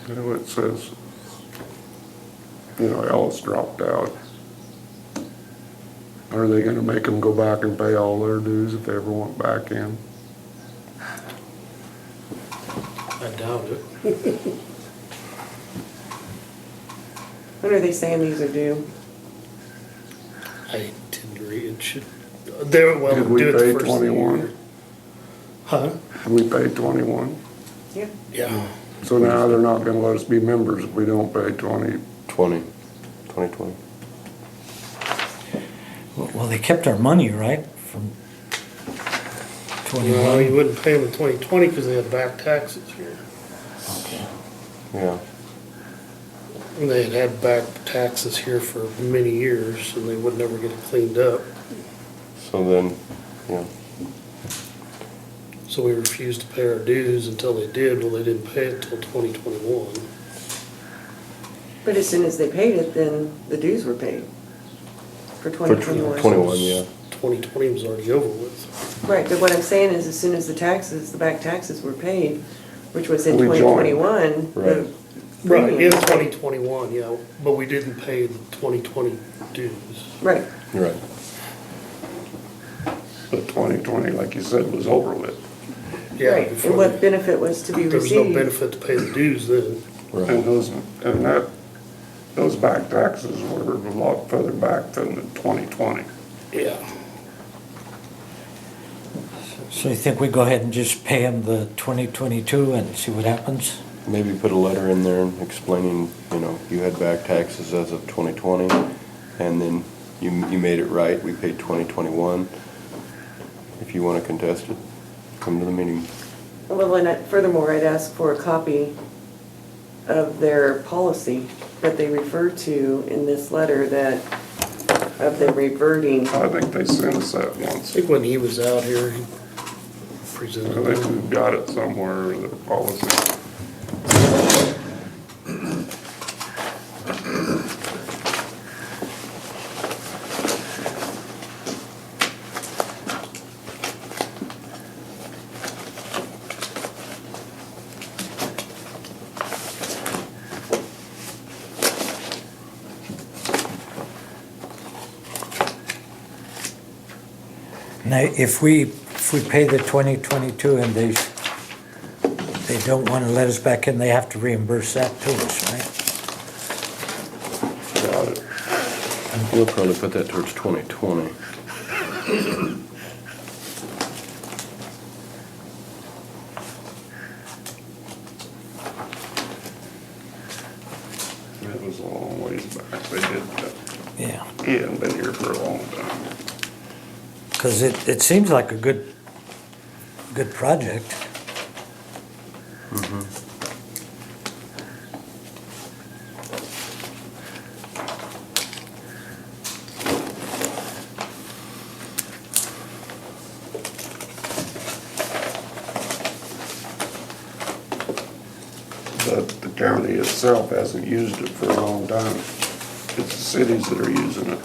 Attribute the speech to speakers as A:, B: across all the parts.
A: You know, it says, you know, Ellis dropped out. Are they gonna make them go back and pay all their dues if they ever want back in?
B: I doubt it.
C: When are they saying these are due?
B: I didn't read it. Should, they, well,
A: Did we
B: do it
A: pay
B: the first of the year.
A: 21?
B: Huh?
A: We paid 21,
C: Yeah.
B: Yeah.
A: so now they're not gonna let us be members if we don't pay 20.
D: 2020.
E: Well, they kept our money, right, from
B: Well, you
E: 21?
B: wouldn't pay them in 2020 because they had back taxes here.
E: Okay.
D: Yeah.
B: And they had had back taxes here for many years and they would never get it cleaned up.
D: So then, yeah.
B: So we refused to pay our dues until they did. Well, they didn't pay it till 2021.
C: But as soon as they paid it, then the dues were paid for
D: For
C: 2021.
D: 21, yeah.
B: 2020 was already over with.
C: Right, but what I'm saying is as soon as the taxes, the back taxes were paid, which was in
A: We joined.
C: 2021. the
D: Right.
B: Right, in
C: premium-
B: 2021, yeah, but we didn't pay the 2020 dues.
C: Right,
D: You're right.
A: But 2020, like you said, was over with.
B: Yeah,
C: right.
B: before
C: And what benefit was to be
B: there was no
C: received?
B: benefit to pay the dues then.
A: And those back taxes were a lot further back than the 2020.
B: Yeah.
E: So you think we go ahead and just pay them the 2022 and see what happens?
D: Maybe put a letter in there explaining, you know, you had back taxes as of 2020, and then you made it right, we paid 2021. If you want to contest it, come to the meeting.
C: Well, and furthermore, I'd ask for a copy of their policy that they refer to in this letter that, of the reverting.
A: I think they sent us that
B: I
A: once.
B: think when he was out here, he
A: I
B: presented
A: think
B: it.
A: we've got it somewhere, the policy.
E: Now, if we pay the 2022 and they don't want to let us back in, they have to reimburse that to us, right?
A: Got it.
D: We'll probably put that towards 2020.
A: That was a long ways back. They did that.
E: Yeah.
A: He hadn't been here for a long time.
E: Because it seems like a good project.
A: But the county itself hasn't used it for a long time. It's the cities that are using it.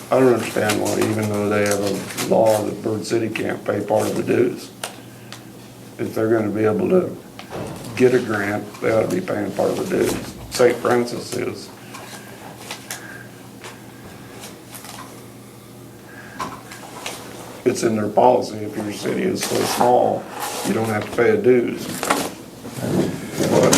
A: I don't understand why, even though they have a law that Bird City can't pay part of the dues. If they're gonna be able to get a grant, they ought to be paying part of the dues. St. Francis is. It's in their policy, if your city is so small, you don't have to pay a dues. But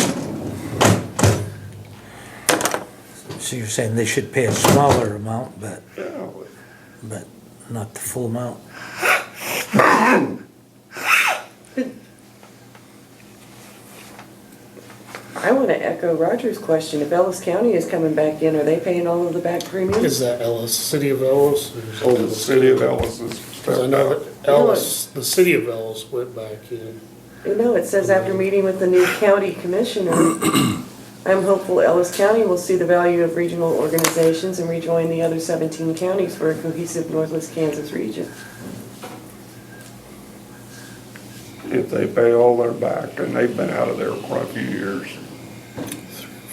E: So you're saying they should pay a smaller amount, but
A: yeah,
E: not the full amount?
C: I want to echo Roger's question. If Ellis County is coming back in, are they paying all of the back premiums?
B: Is that Ellis, city of Ellis? Or is that
A: oh, the city of Ellis is
B: Because I
A: stepped
B: know
A: out.
B: that Ellis, the city of Ellis went back in.
C: You know, it says after meeting with the new county commissioner, I'm hopeful Ellis County will see the value of regional organizations and rejoin the other 17 counties for a cohesive Northwest Kansas region.
A: If they pay all their back, and they've been out of there quite a few years.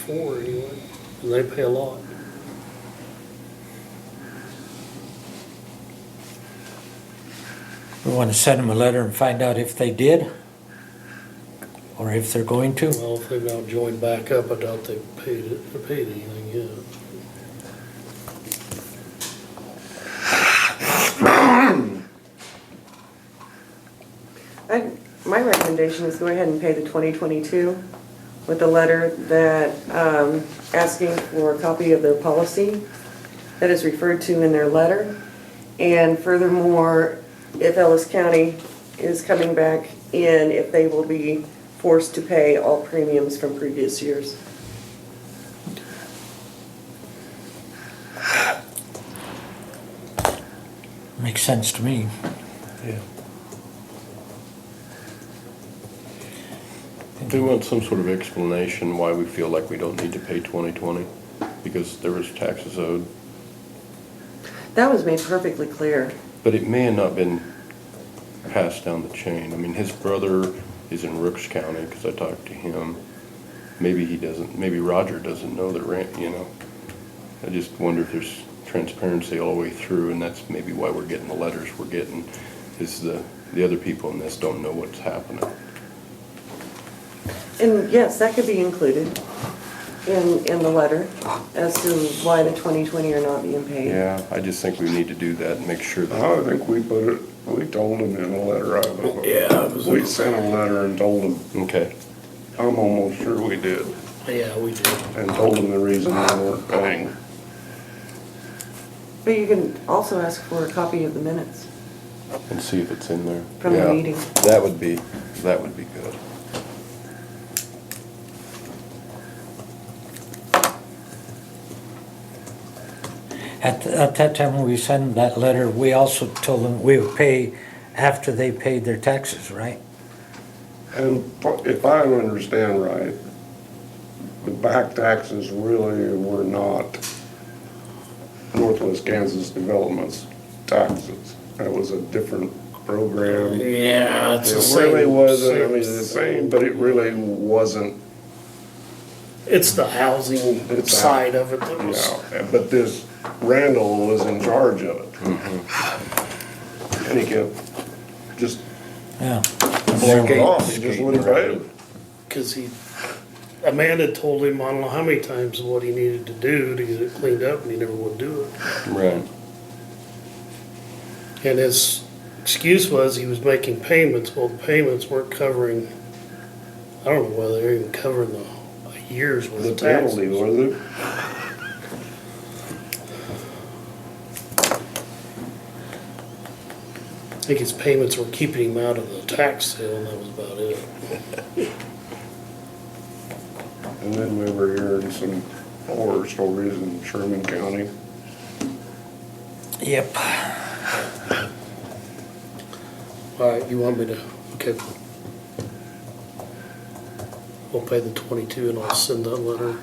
B: 4 anyway, and they pay a lot.
E: We want to send them a letter and find out if they did? Or if they're going to?
B: Well, if they've now joined back up, I doubt they've paid it, or paid anything yet.
C: My recommendation is go ahead and pay the 2022 with a letter that, asking for a copy of their policy that is referred to in their letter. And furthermore, if Ellis County is coming back in, if they will be forced to pay all premiums from previous years.
E: Makes sense to me.
D: Yeah. We want some sort of explanation why we feel like we don't need to pay 2020, because there was taxes owed.
C: That was made perfectly clear.
D: But it may have not been passed down the chain. I mean, his brother is in Rooks County, because I talked to him. Maybe he doesn't, maybe Roger doesn't know the rent, you know. I just wonder if there's transparency all the way through, and that's maybe why we're getting the letters we're getting, is the other people in this don't know what's happening.
C: And yes, that could be included in the letter as to why the 2020 are not being paid.
D: Yeah, I just think we need to do that and make sure that,
A: I think we told them in a letter.
B: Yeah.
A: We sent a letter and told them,
D: okay,
A: I'm almost sure we did,
B: Yeah, we did.
A: and told them the reason they weren't paying.
C: But you can also ask for a copy of the minutes
D: and see if it's in there.
C: from the
D: Yeah,
C: meeting.
D: That would be good.
E: At that time when we sent that letter, we also told them we would pay after they paid their taxes, right?
A: And if I understand right, the back taxes really were not Northwest Kansas Development's taxes. That was a different program.
B: Yeah, it's the
A: It
B: same.
A: really wasn't, I mean, the same, but it really wasn't,
B: It's the housing
A: It's the-
B: side of it that
A: you
B: was.
A: know, but this Randall was in charge of it. And he kept just
E: Yeah.
A: blowing it off, he just wouldn't pay it.
B: Cause Amanda told him, I don't know how many times, what he needed to do to get it cleaned up, and he never would do it.
D: Right.
B: And his excuse was he was making payments, well, the payments weren't covering, I don't know whether they're even covering a year's worth
A: The
B: of taxes.
A: penalty, was it?
B: I think his payments were keeping him out of the tax sale, and that was about it.
A: And then we were hearing some horror stories in Sherman County.
E: Yep.
B: All right, you want me to, okay. We'll pay the 22 and I'll send that letter.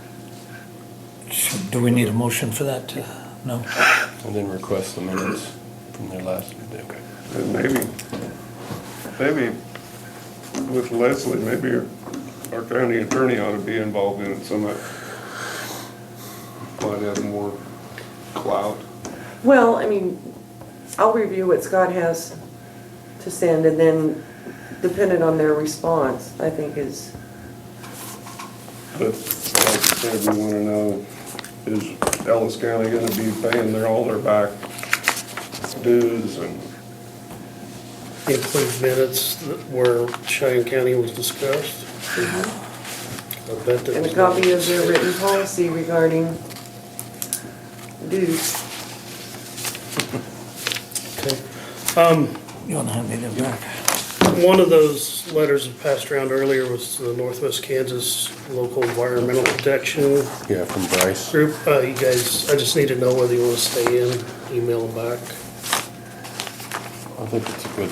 E: Do we need a motion for that? No?
D: And then request the minutes from their last, okay.
A: And maybe with Leslie, maybe our county attorney ought to be involved in it somehow. Might have more clout.
C: Well, I mean, I'll review what Scott has to send, and then depending on their response, I think is,
A: But like I said, we wanna know, is Ellis County gonna be paying all their back dues and
B: Include minutes where Cheyenne County was discussed. I bet that
C: and a
B: was.
C: copy of their written policy regarding dues.
B: Okay.
E: You wanna hand me that back?
B: One of those letters that passed around earlier was the Northwest Kansas Local Environmental Protection
D: Yeah, from Bryce.
B: Group. You guys, I just need to know whether you want to stay in, email them back.
D: I think it's a good,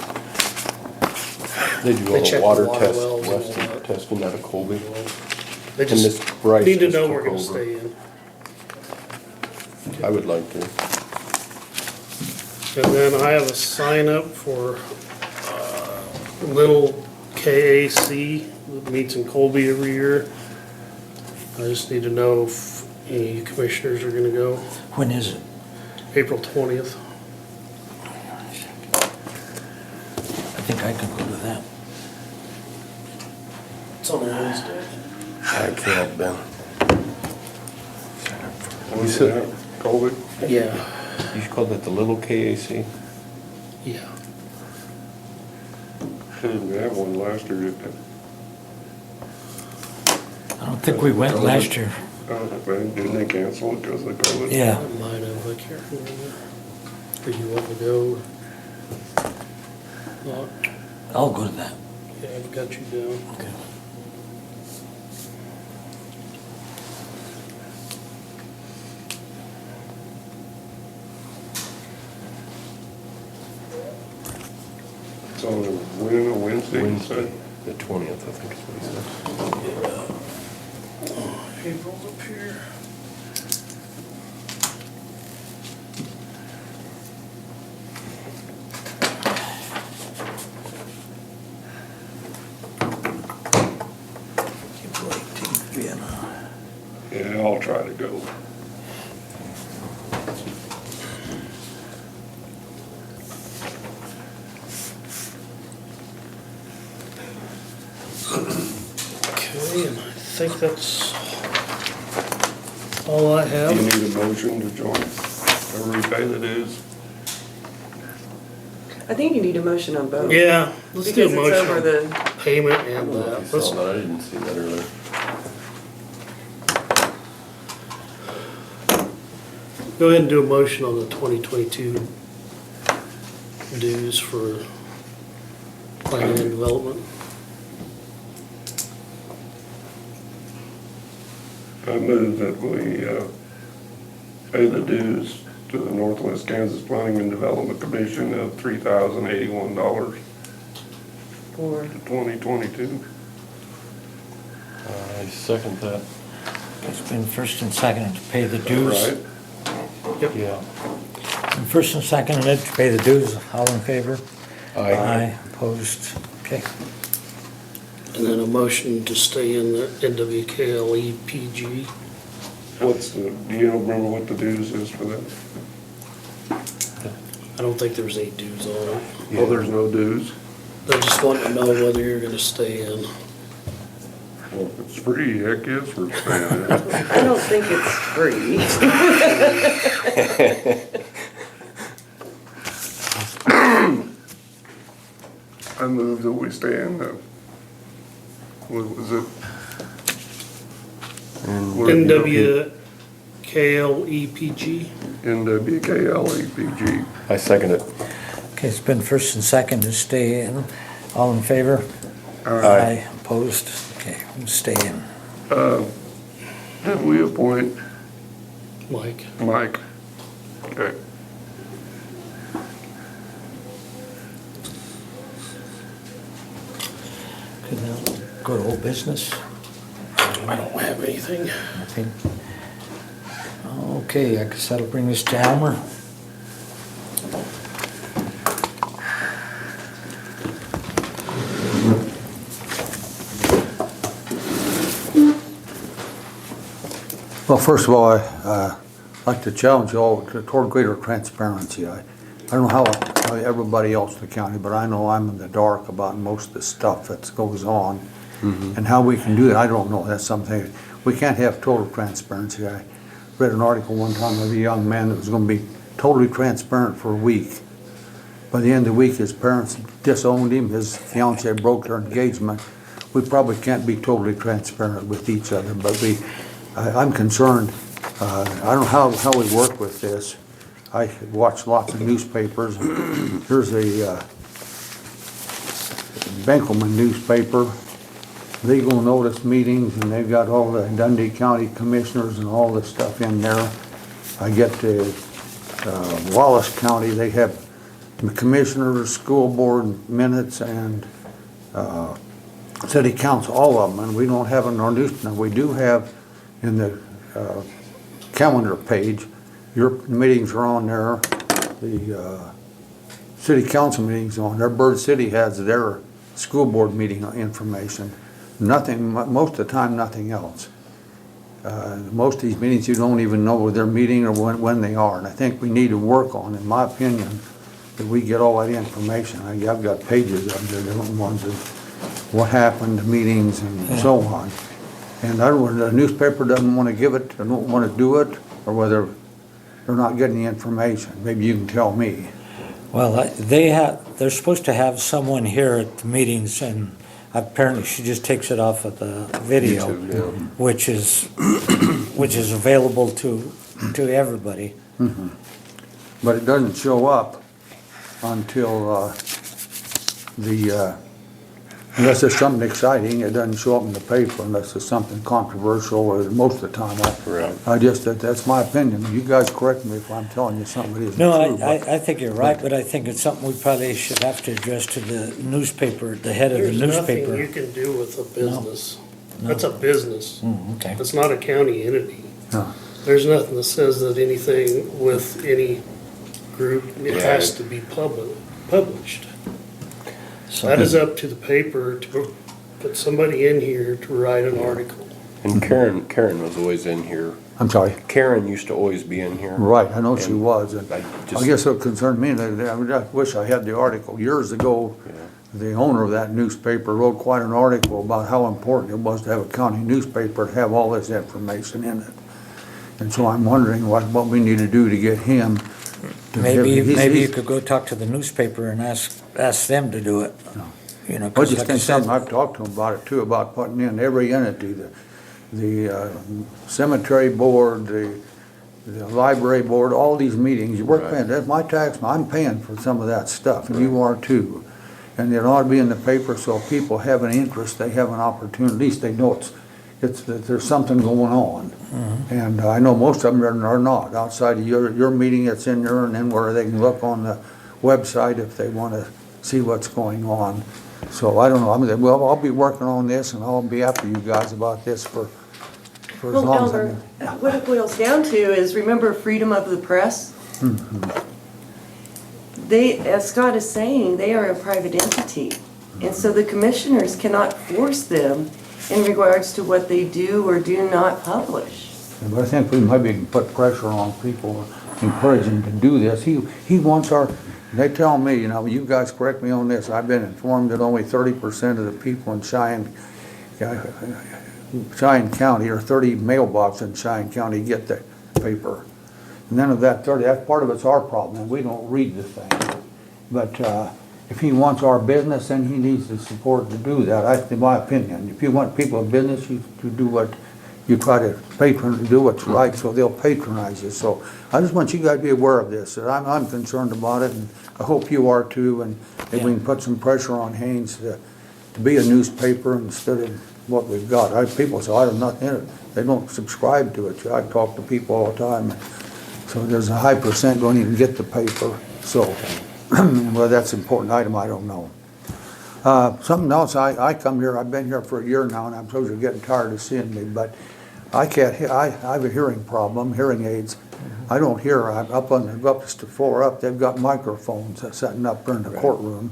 D: they do
B: They
D: all
B: check
D: the water
B: the water
D: test,
B: wells and all
D: western
B: that.
D: testing out of Colby.
B: They
D: And this
B: just
D: Bryce
B: need to
D: just
B: know
D: took
B: we're gonna
D: over.
B: stay in.
D: I would like to.
B: And then I have a sign up for Little KAC that meets in Colby every year. I just need to know if any commissioners are gonna go.
E: When is it?
B: April 20th.
E: I think I can go to that.
B: It's on a Wednesday.
D: I can't, Ben.
A: What's that, Colby?
B: Yeah,
D: You called it the little KAC?
B: yeah.
A: Didn't have one last year, did they?
E: I don't think we went last year.
A: Didn't they cancel it because of COVID?
E: Yeah.
B: I might have, I can't remember. Or you want to go? Not,
E: I'll go to that.
B: yeah, I've got you down.
E: Okay.
A: It's on a Wednesday, you
D: Wednesday,
A: said?
D: the 20th, I think is what he said.
B: April's up here.
E: April 18th, Vienna.
A: Yeah, I'll try to go.
B: Okay, and I think that's all I
A: Do you
B: have.
A: need a motion to join, or repay the dues?
C: I think you need a motion on both.
B: Yeah, let's do a
C: Because it's over
B: motion,
C: the,
B: payment
D: I
B: and
D: don't know if
B: that.
D: you saw that, I didn't see that earlier.
B: Go ahead and do a motion on the 2022 dues for planning and development.
A: I move that we pay the dues to the Northwest Kansas Planning and Development Commission of $3,081
C: for,
A: to 2022.
D: I second that.
E: It's been first and seconded to pay the dues.
A: Right?
B: Yep.
D: Yeah.
E: And first and seconded to pay the dues. All in favor?
D: Aye.
E: Opposed? Okay.
B: And then a motion to stay in the NWKL EPG.
A: What's the, do you remember what the dues is for that?
B: I don't think there's any dues on it.
A: Oh, there's no dues?
B: I just want to know whether you're gonna stay in.
A: Well, if it's free, heck yes, we're staying.
C: I don't think it's free.
A: I move that we stay in the, what was it?
D: And
B: NWKL EPG.
A: NWKL EPG.
D: I second it.
E: Okay, it's been first and second to stay in. All in favor?
D: Aye.
E: Opposed? Okay, we'll stay in.
A: Did we appoint
B: Mike.
A: Mike? Okay.
E: Good now. Go to old business.
B: I don't have anything.
E: Nothing. Okay, I guess that'll bring us to Almer.
F: Well, first of all, I'd like to challenge you all toward greater transparency. I don't know how everybody else in the county, but I know I'm in the dark about most of the stuff that goes on. And how we can do that, I don't know. That's something, we can't have total transparency. I read an article one time of a young man that was going to be totally transparent for a week. By the end of the week, his parents disowned him, his fiancée broke their engagement. We probably can't be totally transparent with each other, but I'm concerned. I don't know how we work with this. I watch lots of newspapers. Here's a Benkelman newspaper. Legal notice meetings, and they've got all the Dundee County commissioners and all this stuff in there. I get to Wallace County, they have the commissioners, school board minutes, and city council, all of them, and we don't have it in our news. Now, we do have in the calendar page, your meetings are on there, the city council meetings on there. Bird City has their school board meeting information. Nothing, most of the time, nothing else. Most of these meetings, you don't even know where they're meeting or when they are. And I think we need to work on, in my opinion, that we get all that information. I've got pages of the different ones. what happened, the meetings and so on. And I don't, the newspaper doesn't wanna give it, or don't wanna do it, or whether they're not getting the information. Maybe you can tell me.
E: Well, they're supposed to have someone here at the meetings, and apparently she just takes it off of the video,
D: YouTube, yeah.
E: which is available to everybody.
F: But it doesn't show up until, unless it's something exciting, it doesn't show up in the paper unless it's something controversial, or most of the time,
D: Right.
F: that's my opinion. You guys correct me if I'm telling you something that isn't
E: No,
F: true. but-
E: I think you're right, but I think it's something we probably should have to address to the newspaper, the head of the
B: There's nothing you
E: newspaper.
B: can do with a business. That's a business.
E: Okay.
B: It's not a county entity.
F: No.
B: There's nothing that says that anything with any group, it has to be published.
E: So-
B: That is up to the paper to put somebody in here to write an article.
D: And Karen was always in here.
F: I'm sorry.
D: Karen used to always be in here.
F: Right, I know she
D: And
F: was, and
D: I
F: I
D: just-
F: guess it concerned me, that I wish I had the article. Years ago, the owner of that newspaper wrote quite an article about how important it was to have a county newspaper, to have all this information in it. And so I'm wondering what we need to do to get him to give.
E: Maybe you
F: he's-
E: could go talk to the newspaper and ask them to do it. You know,
F: I
E: 'cause
F: just
E: like I
F: think
E: said,
F: something, I've talked to him about it too, about putting in every entity, the cemetery board, the library board, all these meetings, we're
D: Right.
F: paying, that's my tax, I'm paying for some of that stuff, and you are too. And it ought to be in the paper so people have an interest, they have an opportunity, at least they know that there's something going on. And I know most of them are not, outside of your meeting, it's in there, and then where they can look on the website if they wanna see what's going on. So I don't know, well, I'll be working on this, and I'll be after you guys about this for as
C: Well,
F: long as I
C: Elmer,
F: can.
C: what it boils down to is, remember freedom of the press? They, as Scott is saying, they are a private entity. And so the commissioners cannot force them in regards to what they do or do not publish.
F: But I think we maybe can put pressure on people, encourage them to do this. He wants they tell me, you guys correct me on this, I've been informed that only 30% of the people in Cheyenne County, or 30 mailboxes in Cheyenne County get the paper. And then of that 30, that's part of it's our problem, and we don't read the thing. But if he wants our business, then he needs the support to do that, in my opinion. If you want people in business, you do what, you try to do what's right, so they'll patronize you. So I just want you guys to be aware of this, that I'm concerned about it, and I hope you are too, and if we can put some pressure on Haynes to be a newspaper instead of what we've got. People say, I have nothing in it, they don't subscribe to it. I talk to people all the time, so there's a high percent don't even get the paper, so, well, that's an important item, I don't know. Something else, I come here, I've been here for a year now, and I'm supposed to getting tired of seeing me, but I can't hear, I have a hearing problem, hearing aids. I don't hear, I'm up to the floor up, they've got microphones setting up there in the courtroom.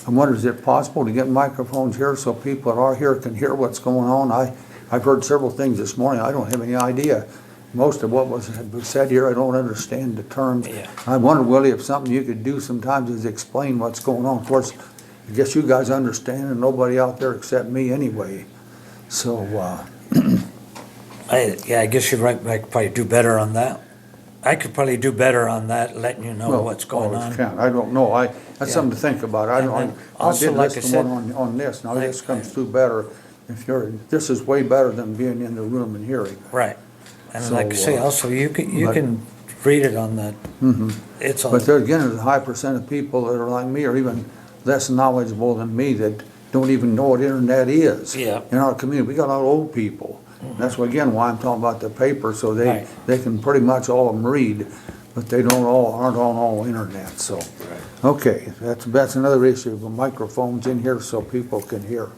F: I wonder, is it possible to get microphones here so people that are here can hear what's going on? I've heard several things this morning, I don't have any idea. Most of what was said here, I don't understand the terms.
E: Yeah.
F: I wonder, Willie, if something you could do sometimes is explain what's going on. Of course, I guess you guys understand, and nobody out there except me anyway. So,
E: I guess you're right, I could probably do better on that. I could probably do better on that, letting you know
F: well,
E: what's going
F: always
E: on.
F: can. I don't know. That's
E: Yeah.
F: something to think about. I
E: And
F: don't,
E: then
F: I
E: also,
F: did
E: like I
F: listen to
E: said,
F: one on this. Now, this
E: like-
F: comes through better. This is way better than being in the room and hearing.
E: Right. And
F: So,
E: like I say, also, you
F: but-
E: can read it on the, it's on,
F: But there again, there's a high percent of people that are like me, or even less knowledgeable than me, that don't even know what internet is.
E: Yeah.
F: In our community, we got a lot of old people. That's why, again, why I'm talking about the paper, so
E: Right.
F: they can pretty much all of them read, but they aren't on all internet, so. Okay, that's another issue, the microphones in here so people can hear.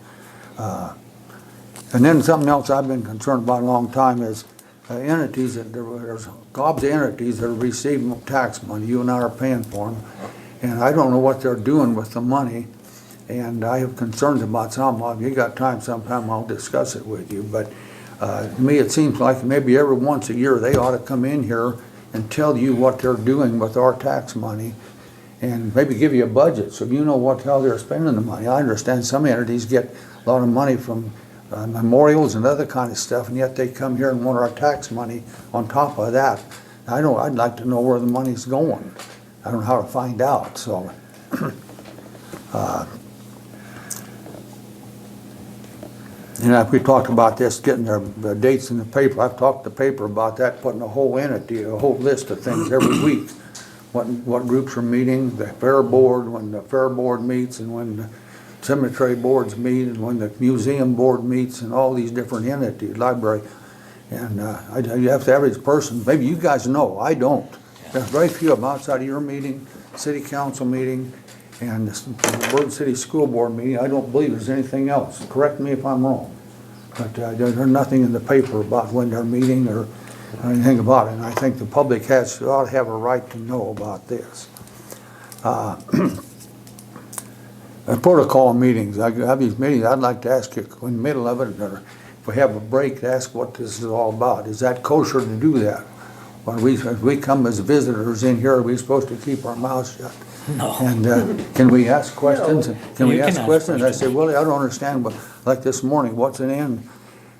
F: And then something else I've been concerned about a long time is entities, there's gobs of entities that are receiving tax money, you and I are paying for them, and I don't know what they're doing with the money, and I have concerns about some of them. You got time sometime, I'll discuss it with you, but to me, it seems like maybe every once a year, they ought to come in here and tell you what they're doing with our tax money, and maybe give you a budget, so you know what the hell they're spending the money. I understand some entities get a lot of money from memorials and other kind of stuff, and yet they come here and want our tax money on top of that. I'd like to know where the money's going. I don't know how to find out, so. We talked about this, getting the dates in the paper. I've talked to the paper about that, putting a whole entity, a whole list of things every week. What groups are meeting, the fair board, when the fair board meets, and when the cemetery boards meet, and when the museum board meets, and all these different entities, library. And you have the average person, maybe you guys know, I don't. There's very few of them outside of your meeting, city council meeting, and the Bird City School Board meeting. I don't believe there's anything else. Correct me if I'm wrong. But there's nothing in the paper about when they're meeting or anything about it. And I think the public ought to have a right to know about this. Protocol meetings. I have these meetings. I'd like to ask you in the middle of it, or if we have a break, to ask what this is all about. Is that kosher to do that? When we come as visitors in here, are we supposed to keep our mouths shut?
E: No.
F: And can we ask questions?
E: No.
F: Can we
E: You
F: ask
E: can ask
F: questions? I
E: questions.
F: say, Willie, I don't understand, but like this morning, what's an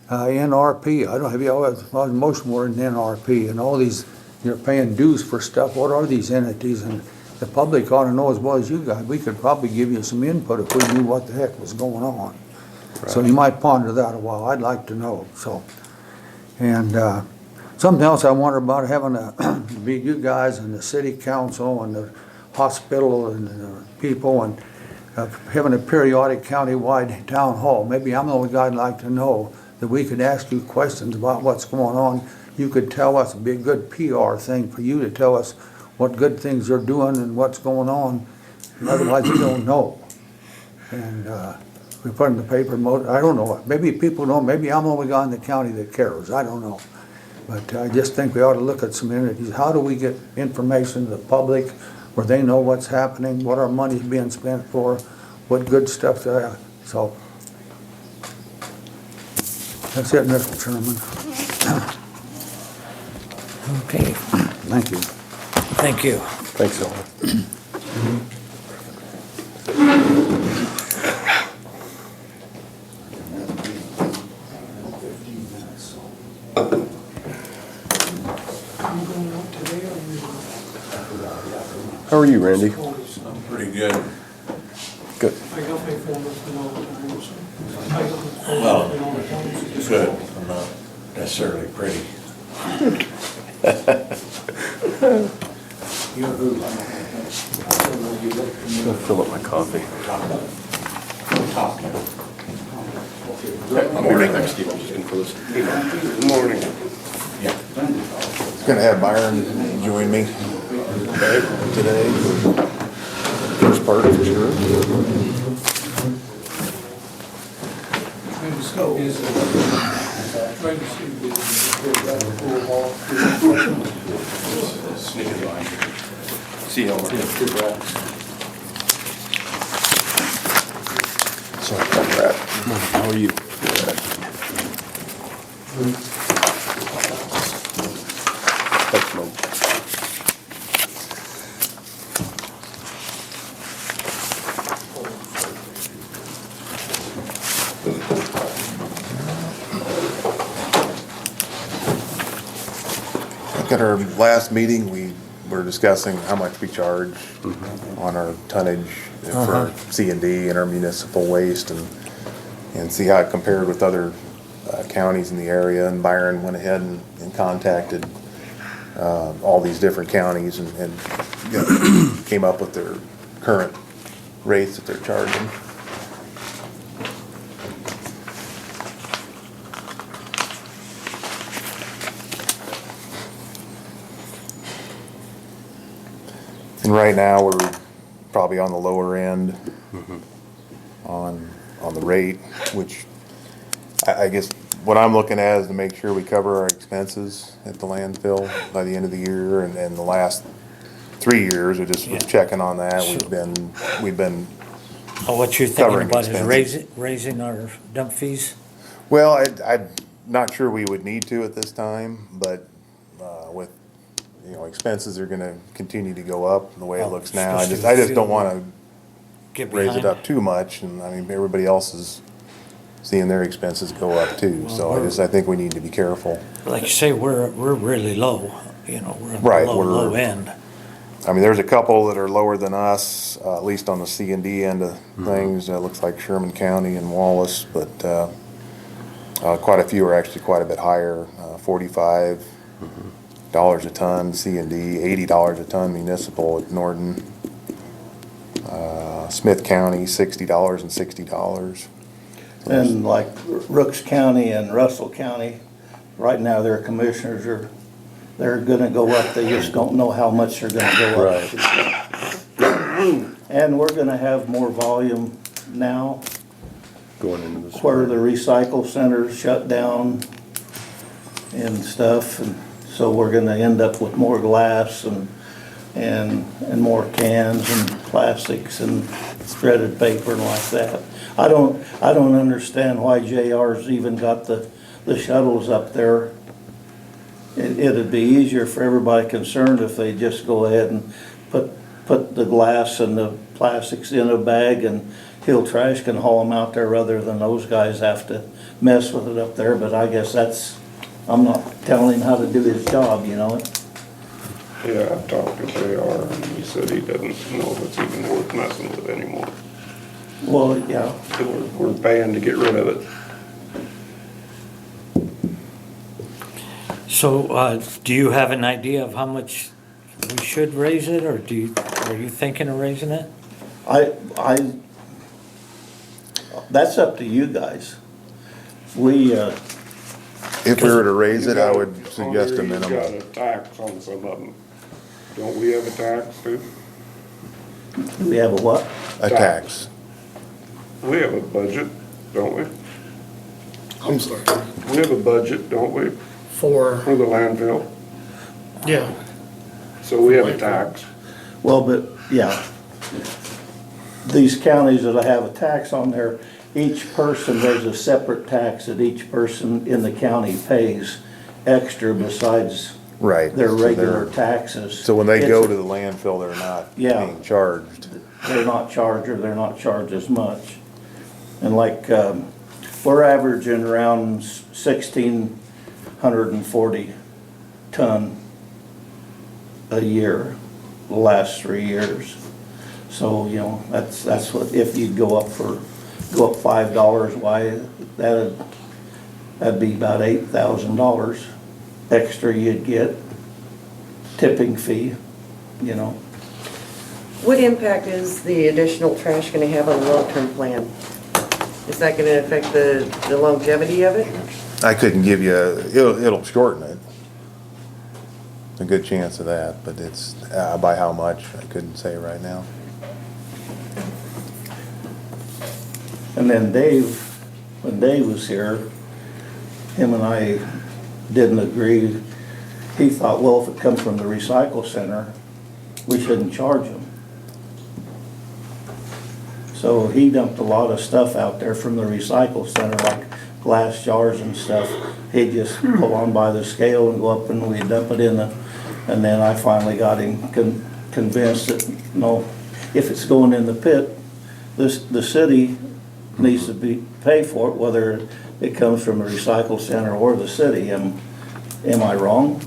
F: NRP? I don't have you always most more than NRP and all these. You're paying dues for stuff. What are these entities? And the public ought to know as well as you guys. We could probably give you some input if we knew what the heck was going on. So you might ponder that a while. I'd like to know. So, and something else I wonder about having be you guys and the city council and the hospital and the people and having a periodic county-wide town hall. Maybe I'm the only guy I'd like to know that we could ask you questions about what's going on. You could tell us. It'd be a good PR thing for you to tell us what good things they're doing and what's going on. Otherwise, we don't know. And we put in the paper, I don't know. Maybe people don't. Maybe I'm the only guy in the county that cares. I don't know. But I just think we ought to look at some entities. How do we get information to the public where they know what's happening, what our money's being spent for, what good stuff there are. So that's it, Mr. Chairman.
E: Okay,
F: Thank you.
E: thank you.
D: Thanks, Ellen. How are you, Randy?
G: I'm pretty good.
D: Good.
G: Well, good. I'm not necessarily pretty.
D: I'll fill up my coffee.
G: I'll be right next to you. I'm just gonna fill this.
A: Good morning.
G: Gonna have Byron join me today. First part for sure. Sneaking by. See how we're.
D: Sorry about that. How are you? Thanks, Mom.
G: At our last meeting, we were discussing how much we charge on our tonnage for C&D and our municipal waste and see how it compared with other counties in the area. And Byron went ahead and contacted all these different counties and you know, came up with their current rates that they're charging. And right now, we're probably on the lower end on the rate, which I guess what I'm looking at is to make sure we cover our expenses at the landfill by the end of the year. And the last 3 years, I just was checking on that. We've been,
E: Oh, what you're thinking
G: Covering
E: about is
G: expenses.
E: raising our dump fees?
G: well, I'm not sure we would need to at this time, but with, you know, expenses are gonna continue to go up the way it
E: Oh,
G: looks now. I
E: especially
G: just
E: with
G: don't
E: fuel.
G: wanna
E: Get
G: raise it
E: behind.
G: up too much, and I mean, everybody else is seeing their expenses go up too. So I think we need to be careful.
E: Like you say, we're really low, you know, we're on the
G: Right,
E: low end.
G: I mean, there's a couple that are lower than us, at least on the C and D end of things. It looks like Sherman County and Wallace, but quite a few are actually quite a bit higher. $45 a ton C and D, $80 a ton municipal at Norton. Smith County, $60 and $60.
H: And like Rooks County and Russell County, right now their commissioners they're gonna go up, they just don't know how much they're gonna go up. And we're gonna have more volume now,
D: Going into the
H: where
D: spring.
H: the recycle centers shut down and stuff, and so we're gonna end up with more glass and more cans and plastics and shredded paper and like that. I don't understand why JR's even got the shuttles up there. It'd be easier for everybody concerned if they just go ahead and put the glass and the plastics in a bag and Hill Trash can haul them out there rather than those guys have to mess with it up there, but I guess I'm not telling him how to do his job, you know?
A: Yeah, I talked to JR and he said he doesn't know if it's even worth messing with anymore.
H: Well, yeah,
A: We're paying to get rid of it.
E: So, do you have an idea of how much we should raise it, or are you thinking of raising it?
H: that's up to you guys. We,
G: If we were to raise it, I would suggest a
A: You got
G: minimum.
A: a tax on some of them. Don't we have a tax too?
H: we have a what?
G: A tax.
A: We have a budget, don't we?
B: I'm sorry.
A: We have a budget, don't we,
B: For,
A: for the landfill?
B: yeah,
A: So we have a tax.
H: Well, but, yeah. These counties that have a tax on there, each person, there's a separate tax that each person in the county pays extra besides
G: Right.
H: their
G: So
H: regular
G: they're-
H: tax.
G: So when they go to the landfill, they're not
H: Yeah.
G: being charged.
H: They're not charged, or they're not charged as much. And like, we're averaging around 1,640 ton a year, the last 3 years. So, you know, that's what, if you'd go up $5, why, that'd be about $8,000 extra you'd get, tipping fee, you know.
C: What impact is the additional trash gonna have on the long-term plan? Is that gonna affect the longevity of it?
G: I couldn't give you, it'll shorten it. A good chance of that, but it's, by how much, I couldn't say right now.
H: And then Dave, when Dave was here, him and I didn't agree. He thought, well, if it comes from the recycle center, we shouldn't charge them. So he dumped a lot of stuff out there from the recycle center, like glass jars and stuff. He'd just pull on by the scale and go up and we'd dump it in and then I finally got him convinced that, no, if it's going in the pit, the city needs to pay for it, whether it comes from a recycle center or the city. Am I wrong?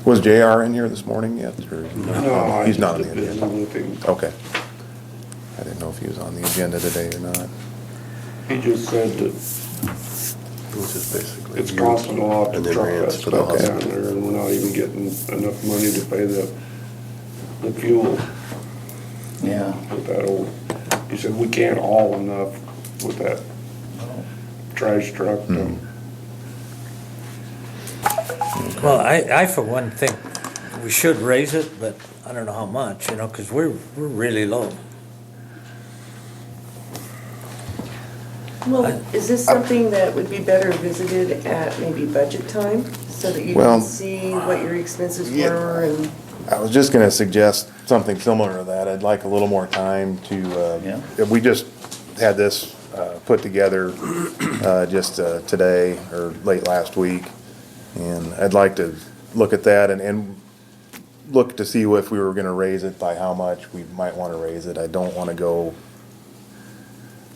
G: Was JR in here this morning yet, or?
A: No,
G: He's not on
A: I
G: the
A: just
G: agenda.
A: didn't think-
G: Okay. I didn't know if he was on the agenda today or not.
A: He just said that
D: Which is basically.
A: it's costing a lot to
D: And then
A: truck that
D: rents for the
A: stuff down
D: hospital.
A: there, and we're not even getting enough money to pay the fuel
H: Yeah.
A: with that old, he said, we can't haul enough with that trash truck.
E: Well, I for one think we should raise it, but I don't know how much, you know, because we're really low.
C: Well, is this something that would be better visited at maybe budget time? So that you
G: Well,
C: can see what your expenses
G: yeah.
C: were and,
G: I was just gonna suggest something similar to that. I'd like a little more time to, we just had this, put together, just, today or late last week. And I'd like to look at that and look to see if we were gonna raise it, by how much we might wanna raise it. I don't wanna go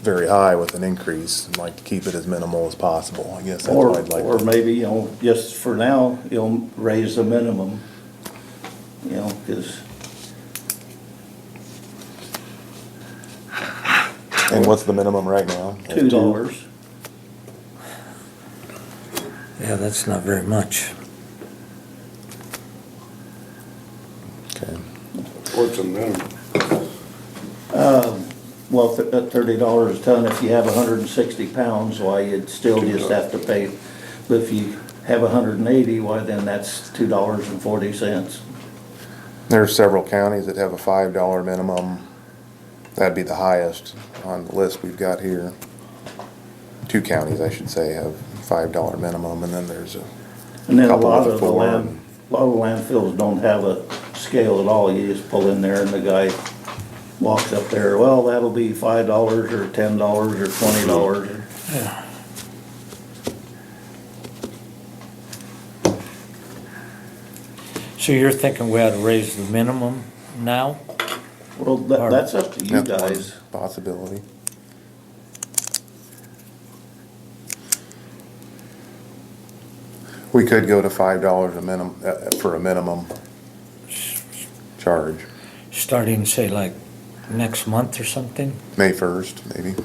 G: very high with an increase. I'd like to keep it as minimal as possible. I guess that's what I'd like
H: Or
G: to.
H: maybe, just for now, raise the minimum, 'cause
G: And what's the minimum right now?
H: $2.
E: Yeah, that's not very much.
G: Okay.
A: What's a minimum?
H: Well, at $30 a ton, if you have 160 pounds, why, you'd still just have to pay. But if you have 180, why, then that's $2.40.
G: There's several counties that have a $5 minimum. That'd be the highest on the list we've got here. 2 counties, I should say, have $5 minimum, and then there's a
H: And then a
G: couple
H: lot
G: other
H: of the
G: four.
H: landfills don't have a scale at all. You just pull in there and the guy walks up there, well, that'll be $5 or $10 or $20.
E: Yeah. So you're thinking we ought to raise the minimum now?
H: Well, that's up to you
G: That's one
H: guys.
G: possibility. We could go to $5 a minimum, for a minimum charge,
E: Starting, say, like, next month or something?
G: May 1st, maybe.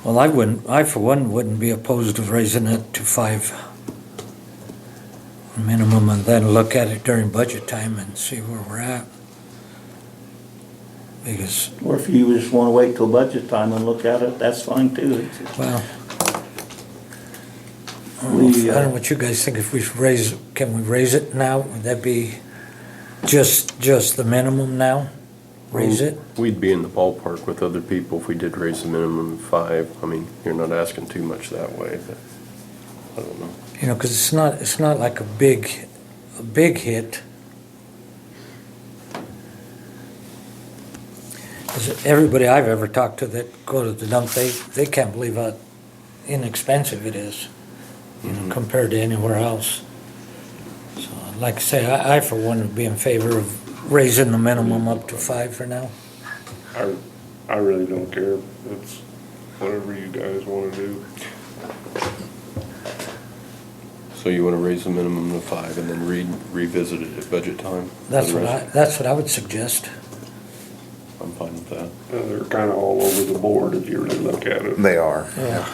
E: Well, I for one wouldn't be opposed to raising it to 5 minimum and then look at it during budget time and see where we're at. Because,
H: Or if you just wanna wait till budget time and look at it, that's fine too.
E: well, I
H: We,
E: don't know what you guys think, if we can we raise it now? Would that be just the minimum now? Raise it?
D: We'd be in the ballpark with other people if we did raise the minimum to 5. I mean, you're not asking too much that way, but I don't know.
E: You know, because it's not like a big hit. 'Cause everybody I've ever talked to that go to the dump, they can't believe how inexpensive it is, you know, compared to anywhere else. So, like I say, I for one would be in favor of raising the minimum up to 5 for now.
A: I really don't care. It's whatever you guys wanna do.
D: So you wanna raise the minimum to 5 and then revisit it at budget time?
E: That's what I would suggest.
D: I'm fine with that.
A: They're kinda all over the board if you really look at it.
G: They are.
E: Yeah.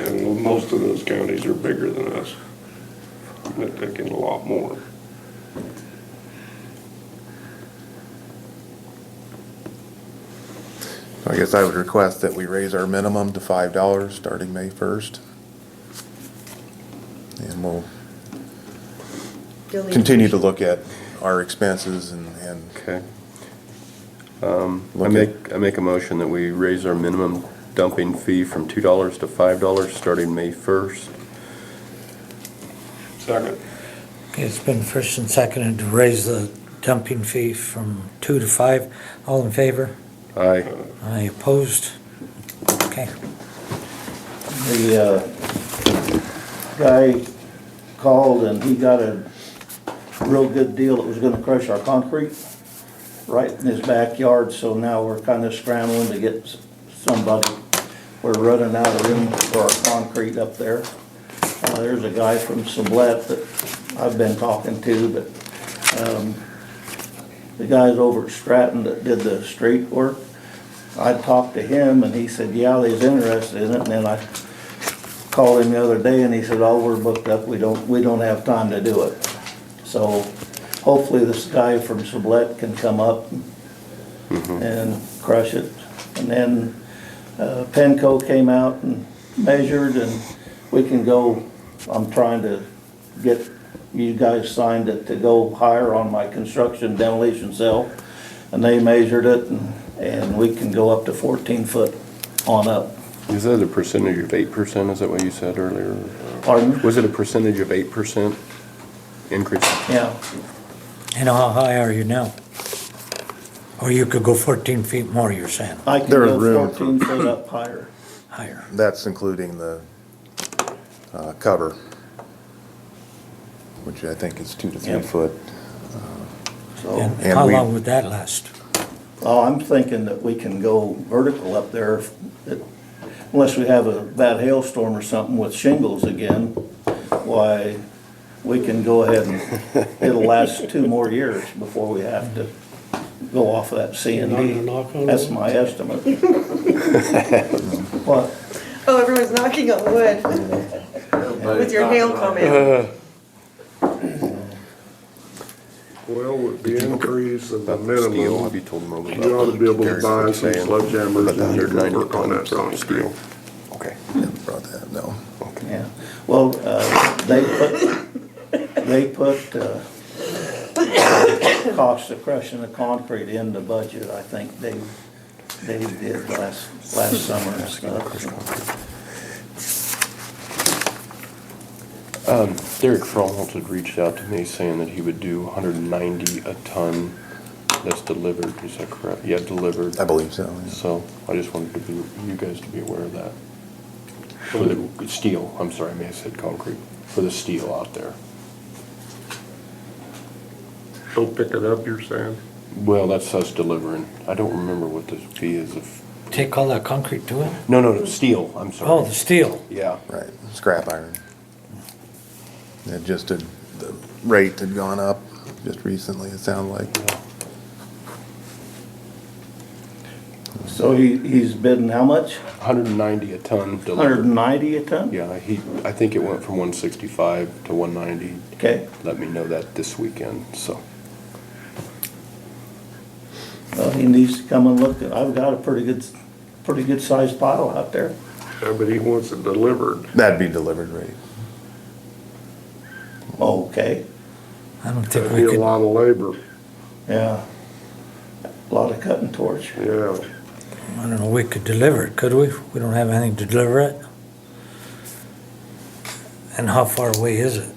A: And most of those counties are bigger than us. They're taking a lot more.
G: I guess I would request that we raise our minimum to $5 starting May 1st. And we'll continue to look at our expenses and
D: Okay.
G: Look
D: I make a motion that we raise our minimum dumping fee from $2 to $5 starting May 1st.
A: Second.
E: Okay, it's been first and seconded to raise the dumping fee from 2 to 5. All in favor?
D: Aye.
E: Aye, opposed? Okay.
H: The, guy called and he got a real good deal that was gonna crush our concrete right in his backyard, so now we're kinda scrambling to get somebody. We're running out of room for our concrete up there. There's a guy from Sublette that I've been talking to, but, the guys over at Stratton that did the street work, I talked to him and he said, yeah, they's interested in it, and then I called him the other day and he said, oh, we're booked up, we don't have time to do it. So hopefully this guy from Sublette can come up and crush it. And then Penco came out and measured and we can go, I'm trying to get you guys signed it to go higher on my construction demolition cell. And they measured it and we can go up to 14 foot on up.
D: Is that a percentage of 8%? Is that what you said earlier?
H: Pardon?
D: Was it a percentage of 8% increase?
H: Yeah,
E: And how high are you now? Or you could go 14 feet more, you're saying,
H: I can
G: There's
H: go
G: room for-
H: 14 foot up higher.
E: higher.
G: that's including the cover. which I think is 2 to 3
H: Yep.
G: foot.
H: So,
E: And
G: And
E: how
G: we-
E: long would that last?
H: oh, I'm thinking that we can go vertical up there unless we have a bad hailstorm or something with shingles again. Why, we can go ahead and it'll last 2 more years before we have to go off of that C and
B: Not
H: D.
B: gonna knock on
H: That's
B: wood?
H: my estimate. What?
C: Oh, everyone's knocking on wood with your hail comment.
A: Well, with the increase of the
D: About the steel,
A: minimum,
D: have you told them about?
A: you ought to be able to
D: Derek,
A: buy
D: what
A: some
D: you're saying?
A: sledgehammers
D: About the
A: and you can
D: 190
A: work on that
D: tons
A: concrete.
D: steel. Okay,
G: Never brought that up, no.
D: okay.
H: Yeah, well, they put, cost of crushing the concrete in the budget, I think they did last summer and stuff.
D: Derek Fromholz had reached out to me saying that he would do 190 a ton that's delivered, is that correct? Yeah, delivered.
G: I believe so, yeah.
D: So I just wanted you guys to be aware of that. For the steel, I'm sorry, I may have said concrete, for the steel out there.
A: Go pick it up, you're saying?
D: Well, that's us delivering. I don't remember what the fee is of,
E: Take all that concrete to it?
D: no, steel, I'm
E: Oh,
D: sorry.
E: the steel.
D: Yeah,
G: Right, scrap iron. It just the rate had gone up just recently, it sounded like.
H: So he's bidding how much?
D: 190 a ton delivered.
H: 190 a ton?
D: Yeah, I think it went from 165 to 190.
H: Okay,
D: Let me know that this weekend, so.
H: well, he needs to come and look at, I've got a pretty good sized pile out there.
A: Yeah, but he wants it delivered.
G: That'd be delivered rate.
H: Okay,
E: I don't think
A: That'd
E: we
A: be a
E: could,
A: lot of labor,
H: yeah. A lot of cutting torch.
A: yeah.
E: I don't know, we could deliver it, could we? We don't have anything to deliver it? And how far away is it?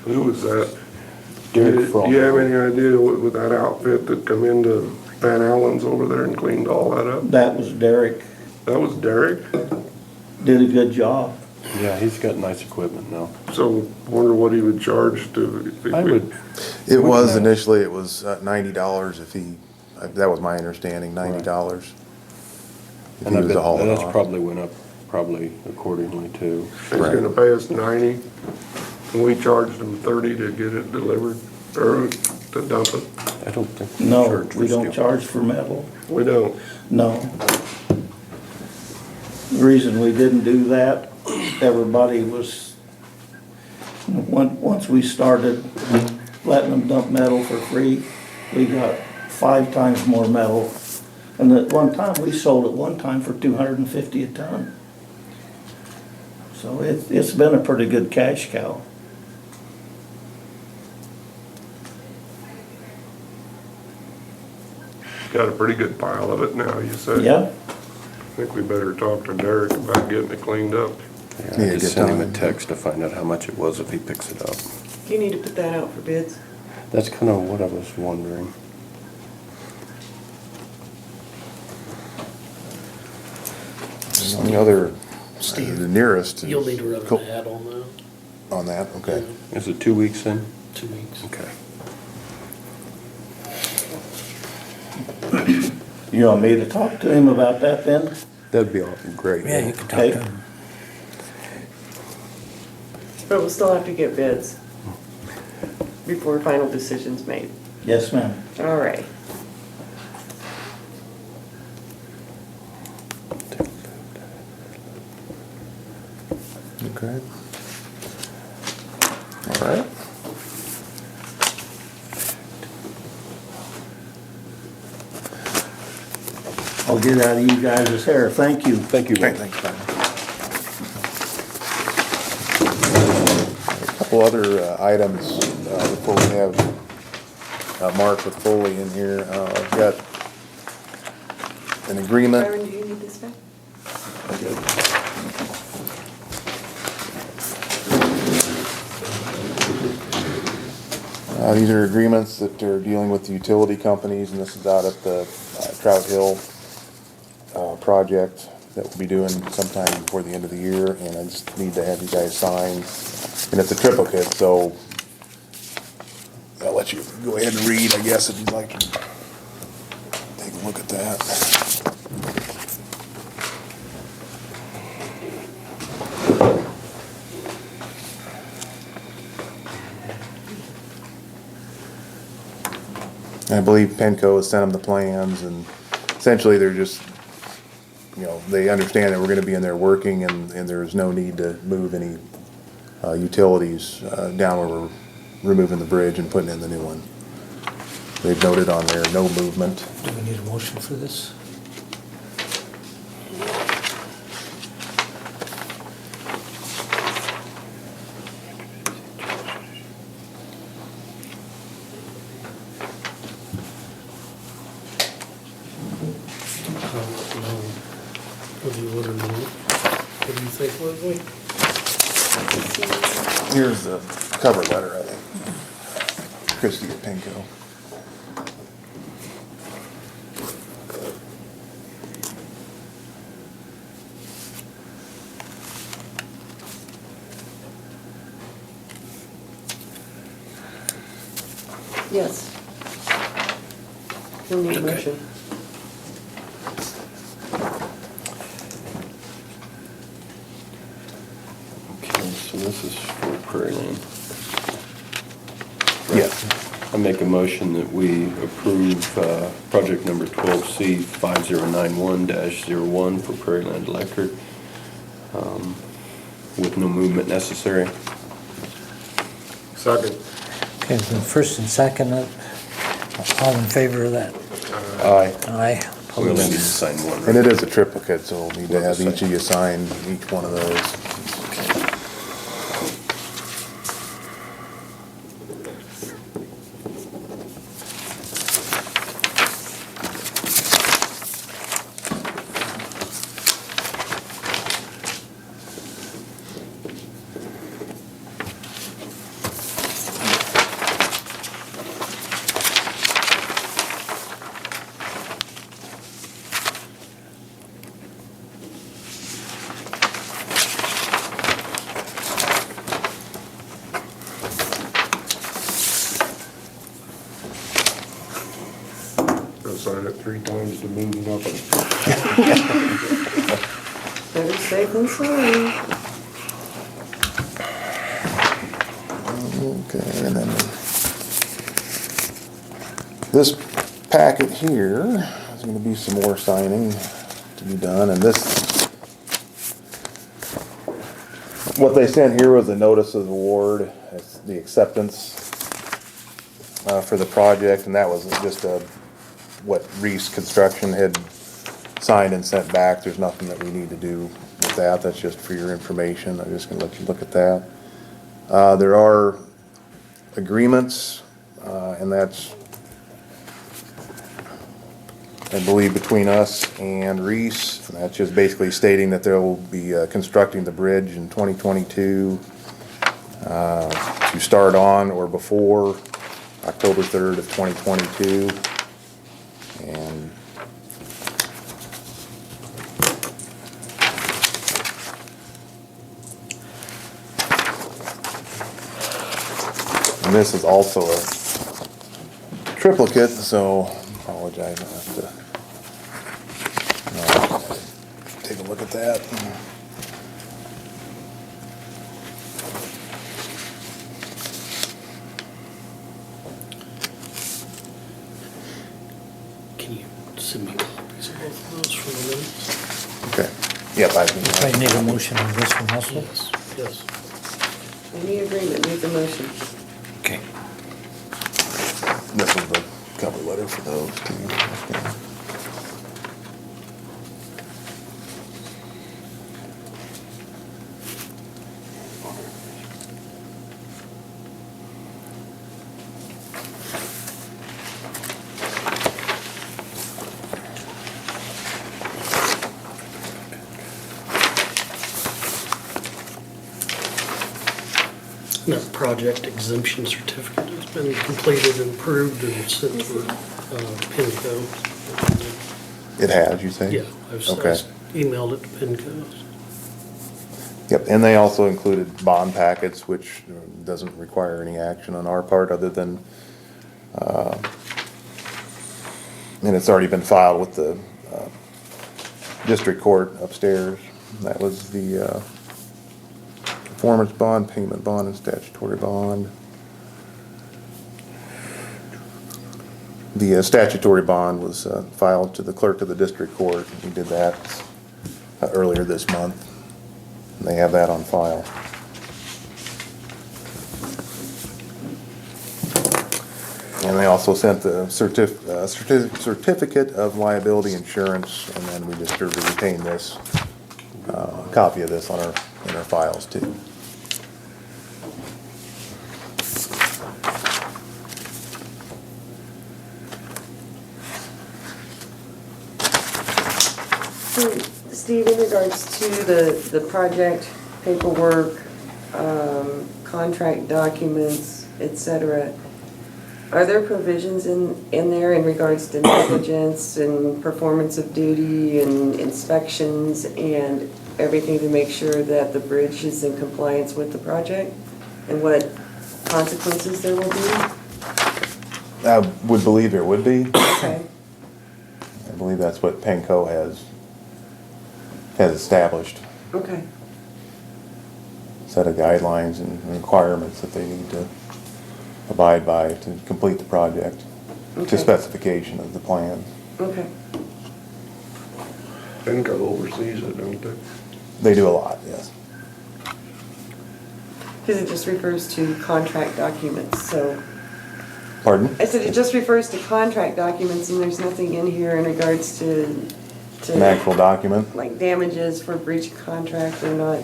A: Who was that?
D: Derek
A: Do you have
D: Fromholz.
A: any idea with that outfit that come into Van Allen's over there and cleaned all that up?
H: That was Derek,
A: That was Derek?
H: did a good job.
D: Yeah, he's got nice equipment now.
A: So wonder what he would charge to.
D: I would,
G: It
D: Would
G: was
D: you-
G: initially, it was $90 if he, that was my understanding, $90. If
D: and
G: he
D: I
G: was
D: bet
G: to haul it
D: that's
G: off.
D: probably went up probably accordingly too.
A: He's gonna pay us 90, and we charged him 30 to get it delivered, or to dump it.
D: I don't think we
H: No,
D: charge for
H: we don't
D: steel.
H: charge for metal,
A: We don't.
H: no. The reason we didn't do that, everybody was, once we started letting them dump metal for free, we got 5 times more metal. And at one time, we sold it one time for 250 a ton. So it's been a pretty good cash cow.
A: Got a pretty good pile of it now, you said.
H: Yeah,
A: I think we better talk to Derek about getting it cleaned up.
D: Yeah,
G: Yeah,
D: I
G: get
D: just sent him a
G: time.
D: text to find out how much it was if he picks it up.
C: Do you need to put that out for bids?
D: That's kind of what I was wondering.
G: The other,
B: Steve,
G: the nearest. is
B: You'll need to run
G: Co-
B: an ad on that,
G: On that, okay.
D: Is it 2 weeks then?
B: 2 weeks.
D: Okay.
H: you want me to talk to him about that then?
D: That'd be great.
E: Yeah, you could talk
H: Okay.
E: to him.
C: But we'll still have to get bids before final decision's made.
H: Yes, ma'am.
C: All right.
G: Okay. All right.
H: I'll get out of you guys' hair, thank you.
D: Thank you,
G: Okay,
D: Mike.
G: thanks, Brian. A couple other items before we have Mark with Foley in here. I've got an agreement.
C: Byron, do you need this back?
G: These are agreements that are dealing with the utility companies, and this is out at the Trout Hill project that we'll be doing sometime before the end of the year, and I just need to have you guys sign. And it's a triplicate, so let you go ahead and read, I guess, if you'd like to take a look at that. I believe Penco has sent them the plans, and essentially they're just, you know, they understand that we're gonna be in there working, and there's no need to move any utilities down where we're removing the bridge and putting in the new one. They've noted on there, no movement.
E: Do we need a motion for this?
B: What do you want to know? What do you think, Leslie?
G: Here's the cover letter, I think. Christie at Penco.
C: Yes. We'll need a
B: Okay.
C: motion.
D: Okay, so this is for Prairie Land.
G: Yes.
D: I make a motion that we approve project number 12C 5091-01 for Prairie Land Electric with no movement necessary.
A: Second.
E: Okay, the first and second, all in favor of that?
D: Aye.
E: Aye.
D: We only need to
E: Opposed?
D: sign one.
G: And it is a triplicate, so we'll need to
D: We'll
G: have
D: decide.
G: each of you sign each one of those.
A: Go sign it 3 times to move nothing.
C: Better safe than sorry.
G: Okay, and then this packet here is gonna be some more signing to be done, and this, what they sent here was a notice of award, it's the acceptance for the project, and that was just what Reese Construction had signed and sent back. There's nothing that we need to do with that, that's just for your information. I'm just gonna let you look at that. There are agreements, and that's, I believe, between us and Reese. And that's just basically stating that they'll be constructing the bridge in 2022 to start on or before October 3rd of 2022. And this is also a triplicate, so apologize, I'll have to take a look at that.
B: Can you send me copies of both of those for the minutes?
G: Okay, yep, I
E: I
G: can,
E: need a motion on this one also?
B: Yes, yes.
C: Any agreement, make the motion.
E: Okay.
G: this is the cover letter for those two. Okay.
B: And that project exemption certificate has been completed and approved and sent to PINCO.
G: It has, you say?
B: Yeah, I've
G: Okay.
B: emailed it to PINCO.
G: Yep, and they also included bond packets, which doesn't require any action on our part, other than And it's already been filed with the district court upstairs. That was the performance bond, payment bond, and statutory bond. The statutory bond was filed to the clerk of the district court. We did that earlier this month. And they have that on file. And they also sent the certificate of liability insurance, and then we just sort of retain this, copy of this in our files too.
C: So, Steve, in regards to the project paperwork, contract documents, et cetera, are there provisions in there in regards to negligence and performance of duty and inspections and everything to make sure that the bridge is in compliance with the project? And what consequences there will be?
G: I would believe there would be.
C: Okay,
G: I believe that's what Penco has established,
C: okay,
G: set of guidelines and requirements that they need to abide by to complete the project,
C: Okay.
G: to specification of the plans.
C: okay.
A: Penco oversees it, don't they?
G: They do a lot, yes.
C: Because it just refers to contract documents, so.
G: Pardon?
C: I said it just refers to contract documents and there's nothing in here in regards to
G: An actual document?
C: like damages for breach of contract or not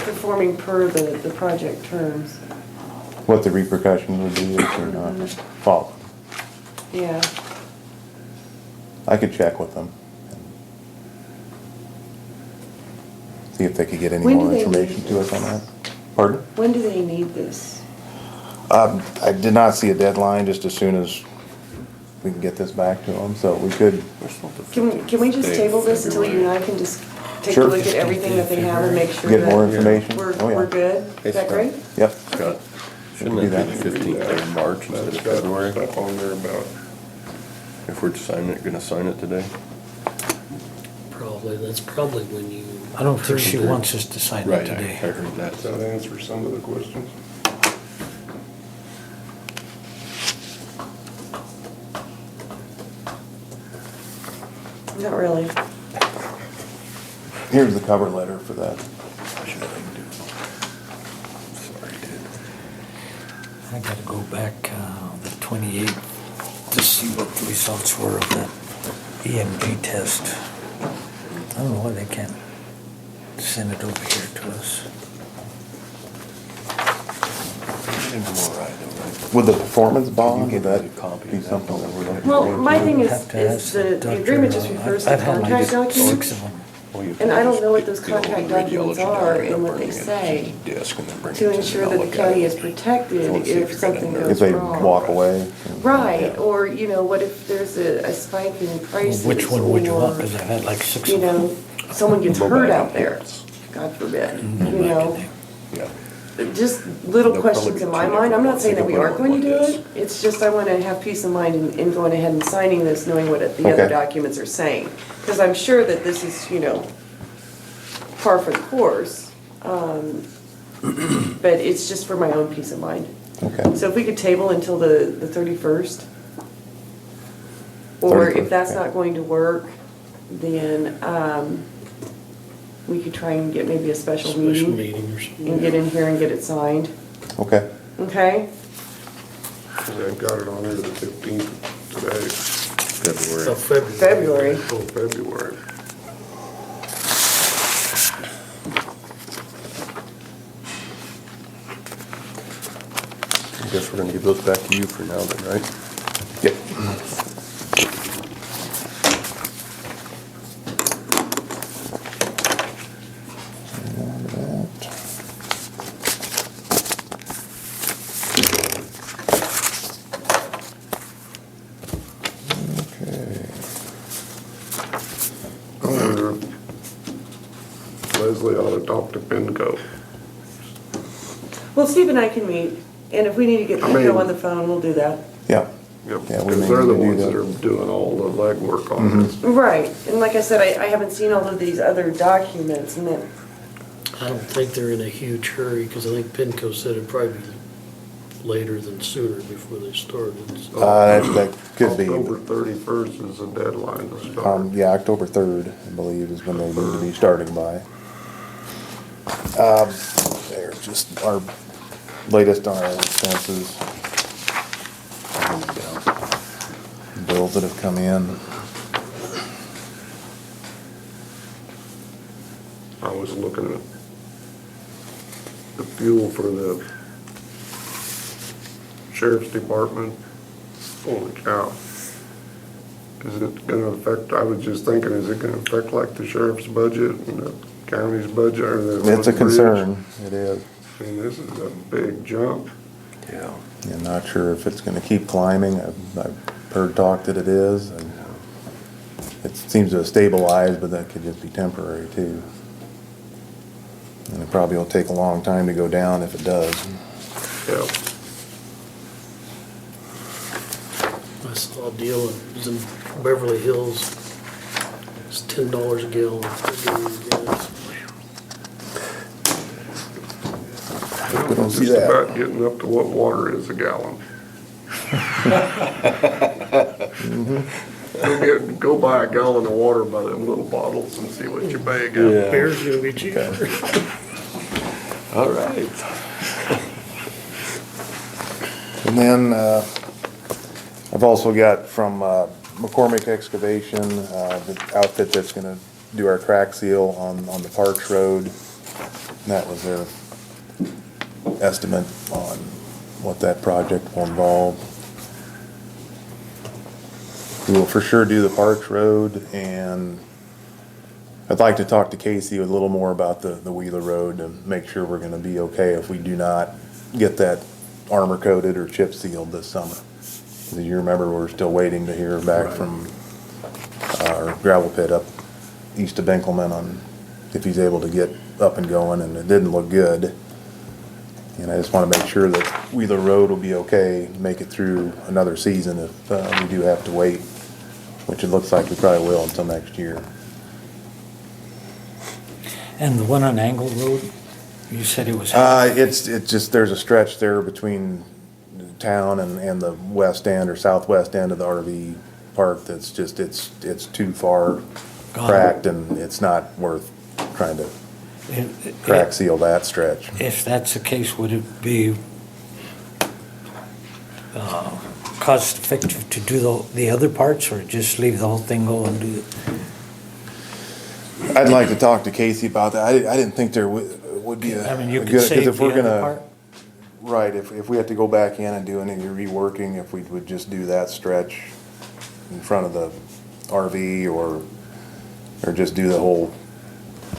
C: performing per the project terms.
G: What the repercussions would be if you're not followed.
C: Yeah,
G: I could check with them. See if they could get any
C: When do
G: more
C: they
G: information
C: need
G: to us on that. Pardon?
C: when do they need this?
G: I did not see a deadline, just as soon as we can get this back to them, so we could,
C: Can we just table this until you and I can just take a
G: Sure.
C: look at everything that they have and make sure
G: get more
C: that
G: information.
C: we're
G: Oh, yeah.
C: we're good? Is that great?
G: Yep.
D: Scott, shouldn't
G: Do
D: that be
G: that.
D: the 15th of March instead
A: That's
D: of
A: got
D: February?
A: stuff on there about,
D: If we're gonna sign it today?
B: Probably, that's probably when you.
E: I don't think she wants us to sign it
D: Right, I
E: today.
D: heard that.
A: does that answer some of the questions?
C: Not really.
G: Here's the cover letter for that.
D: Sorry, dude.
E: I gotta go back the 28th to see what the results were of that EMG test. I don't know why they can't send it over here to us.
G: With the performance bond,
D: You
G: would
D: give
G: that
D: me a copy
G: be
D: of that?
G: something that we're looking
C: Well,
G: for?
C: my thing is
E: Have to ask
C: the
E: doctor.
C: agreement just refers to
E: I've had like
C: contract
E: 6
C: documents.
E: of them.
C: And I don't know what those contract documents are and what they say to ensure that the county is protected if something
G: If
C: goes
G: they
C: wrong.
G: walk away.
C: Right, or, you know, what if there's a spike in prices?
E: Which one would you want?
C: or,
E: Because I've had like 6
C: You
E: of
C: know,
E: them.
C: someone gets hurt out there, God forbid, you know? Just little
D: They'll
C: questions
D: probably
C: in
D: be
C: my
D: two
C: mind. I'm not
D: different
C: saying that we
D: ones.
C: aren't going to do
D: Like
C: it. It's just I want to have peace of mind in going ahead and signing this, knowing what the other
G: Okay.
C: documents are saying. Because I'm sure that this is, you know, par for the course. But it's just for my own peace of mind.
G: Okay.
C: So if we could table until the 31st, or
G: 31st,
C: if that's
G: okay.
C: not going to work, then we could try and get maybe a special
B: Special
C: meeting
B: meeting or something.
C: and get in here and get it signed,
G: Okay.
C: okay?
A: They've got it on there the 15th today,
B: Oh,
C: February.
A: oh, February.
D: I guess we're gonna give those back to you for now then, right?
G: Yep. Okay.
A: I wonder if Leslie ought to talk to Penco.
C: Well, Steve and I can meet And if we need to get
A: I mean-
C: Pinco on the phone, we'll do that.
G: Yeah,
A: Yep,
G: Yeah, we
A: because
G: may
A: they're the
G: need to do
A: ones
G: that.
A: that are doing all the legwork on this.
C: Right, and like I said, I haven't seen all of these other documents, and then,
B: I don't think they're in a huge hurry, because I think Pinco said it'd probably be later than sooner before they started. So
G: that could be.
A: October 31st is the deadline to start.
G: Yeah, October 3rd, I believe, is when they need to be starting by. There's just our latest on our expenses. Bills that have come in.
A: I was looking at the fuel for the sheriff's department. Holy cow. Is it gonna affect, I was just thinking, is it gonna affect like the sheriff's budget and the county's budget or the?
G: It's a concern, it is.
A: I mean, this is a big jump.
D: Yeah.
G: I'm not sure if it's gonna keep climbing. I've heard talk that it is. And it seems to have stabilized, but that could just be temporary too. And it probably will take a long time to go down if it does.
A: Yeah.
B: I saw a deal, it was in Beverly Hills, it's $10 a gallon for getting gas.
G: We don't see
A: Just
G: that.
A: about getting up to what water is a gallon. Go buy a gallon of water by them little bottles and see what you pay a gallon.
D: Yeah.
B: Beer's gonna be cheaper.
D: All right.
G: And then, I've also got from McCormick Excavation, the outfit that's gonna do our crack seal on the Parks Road. And that was their estimate on what that project will involve. We will for sure do the Parks Road, and I'd like to talk to Casey a little more about the Wheeler Road to make sure we're gonna be okay if we do not get that armor coated or chip sealed this summer. As you remember, we're still waiting to hear back from our gravel pit up east of Benkelman on if he's able to get up and going, and it didn't look good. And I just wanna make sure that Wheeler Road will be okay, make it through another season if we do have to wait, which it looks like we probably will until next year.
E: And the one on Angle Road, you said it was.
G: It's just, there's a stretch there between the town and the west end or southwest end of the RV park that's just, it's too far cracked, and it's not worth trying to crack seal that stretch.
E: If that's the case, would it be cost effective to do the other parts, or just leave the whole thing go and do it?
G: I'd like to talk to Casey about that. I didn't think there would be a.
E: I mean, you
G: a
E: could
G: good- 'cause
E: save
G: if
E: the
G: we're
E: other
G: gonna-
E: part.
G: Right, if we have to go back in and do any reworking, if we would just do that stretch in front of the RV or just do the whole